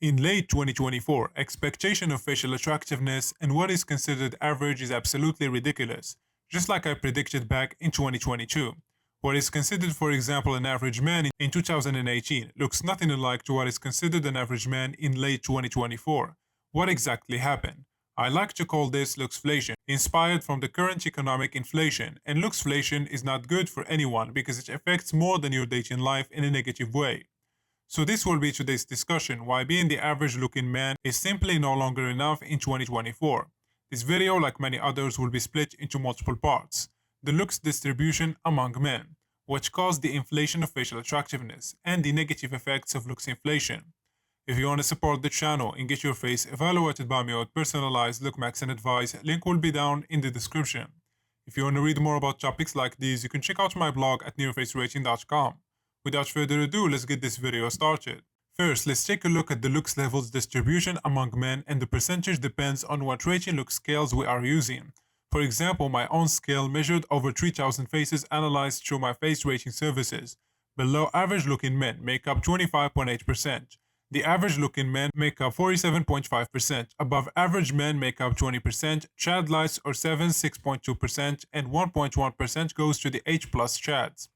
In late 2024, expectation of facial attractiveness and what is considered average is absolutely ridiculous, just like I predicted back in 2022. What is considered, for example, an average man in 2018 looks nothing alike to what is considered an average man in late 2024. What exactly happened? I like to call this luxflation, inspired from the current economic inflation, and luxflation is not good for anyone because it affects more than your dating life in a negative way. So this will be today's discussion, why being the average looking man is simply no longer enough in 2024. This video, like many others, will be split into multiple parts. The looks distribution among men, which caused the inflation of facial attractiveness, and the negative effects of looks inflation. If you want to support the channel and get your face evaluated by me with personalized look max and advice, link will be down in the description. If you want to read more about topics like these, you can check out my blog at nearfacerating.com. Without further ado, let's get this video started. First, let's take a look at the looks levels distribution among men, and the percentage depends on what rating look scales we are using. For example, my own scale measured over 3,000 faces analyzed through my face rating services. Below average looking men make up 25.8%. The average looking men make up 47.5%. Above average men make up 20%. Chad lights or 6.2%, and 1.1% goes to the H+ chads,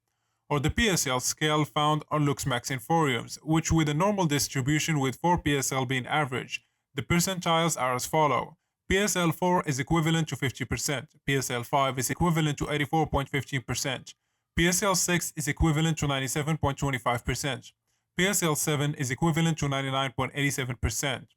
or the PSL scale found on LooksMaxin forums, which with a normal distribution with 4 PSL being average. The percentiles are as follow. PSL 4 is equivalent to 50%, PSL 5 is equivalent to 84.15%, PSL 6 is equivalent to 97.25%, PSL 7 is equivalent to 99.87%.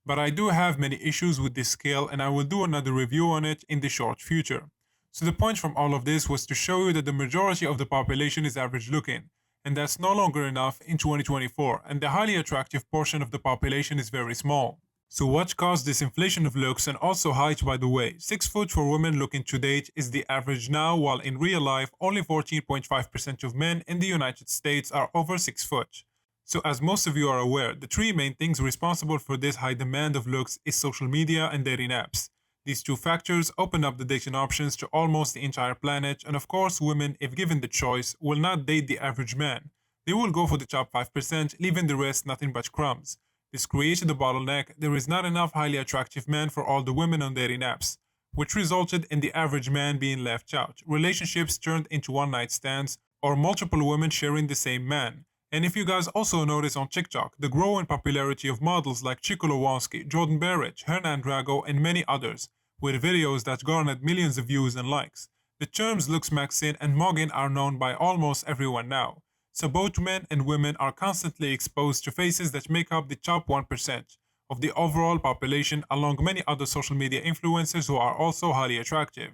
But I do have many issues with this scale, and I will do another review on it in the short future. So the point from all of this was to show you that the majority of the population is average looking, and that's no longer enough in 2024, and the highly attractive portion of the population is very small. So what caused this inflation of looks and also height, by the way? 6 foot for women looking to date is the average now, while in real life only 14.5% of men in the United States are over 6 foot. So as most of you are aware, the 3 main things responsible for this high demand of looks is social media and dating apps. These 2 factors open up the dating options to almost the entire planet, and of course women, if given the choice, will not date the average man. They will go for the top 5%, leaving the rest nothing but crumbs. This created a bottleneck. There is not enough highly attractive men for all the women on dating apps, which resulted in the average man being left out. Relationships turned into one-night stands or multiple women sharing the same man. And if you guys also notice on TikTok, the growing popularity of models like Chico Lewinsky, Jordan Barrett, Hernan Drago, and many others, with videos that garnered millions of views and likes. The terms luxmaxin and mogging are known by almost everyone now. So both men and women are constantly exposed to faces that make up the top 1% of the overall population, along many other social media influencers who are also highly attractive.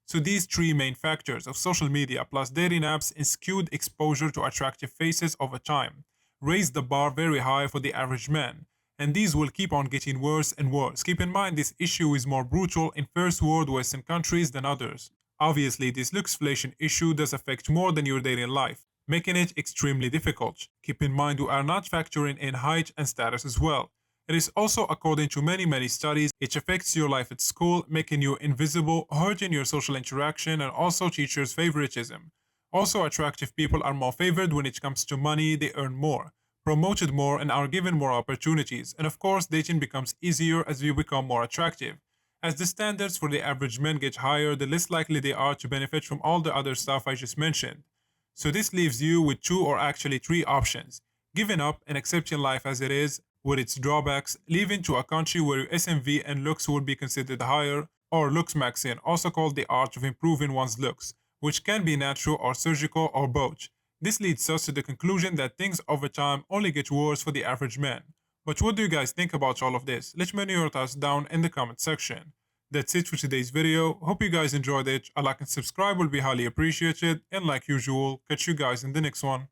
So these 3 main factors of social media plus dating apps and skewed exposure to attractive faces over time raised the bar very high for the average man, and these will keep on getting worse and worse. Keep in mind this issue is more brutal in first world Western countries than others. Obviously, this luxflation issue does affect more than your dating life, making it extremely difficult. Keep in mind we are not factoring in height and status as well. It is also, according to many studies, it affects your life at school, making you invisible, hurting your social interaction, and also teachers' favoritism. Also, attractive people are more favored when it comes to money. They earn more, promoted more, and are given more opportunities. And of course, dating becomes easier as you become more attractive. As the standards for the average men get higher, the less likely they are to benefit from all the other stuff I just mentioned. So this leaves you with 2 or actually 3 options: giving up and accepting life as it is, with its drawbacks, leaving to a country where your SMV and looks will be considered higher, or luxmaxin, also called the art of improving one's looks, which can be natural or surgical or both. This leads us to the conclusion that things over time only get worse for the average man. But what do you guys think about all of this? Let me know your thoughts down in the comment section. That's it for today's video. Hope you guys enjoyed it. A like and subscribe will be highly appreciated, and like usual, catch you guys in the next one.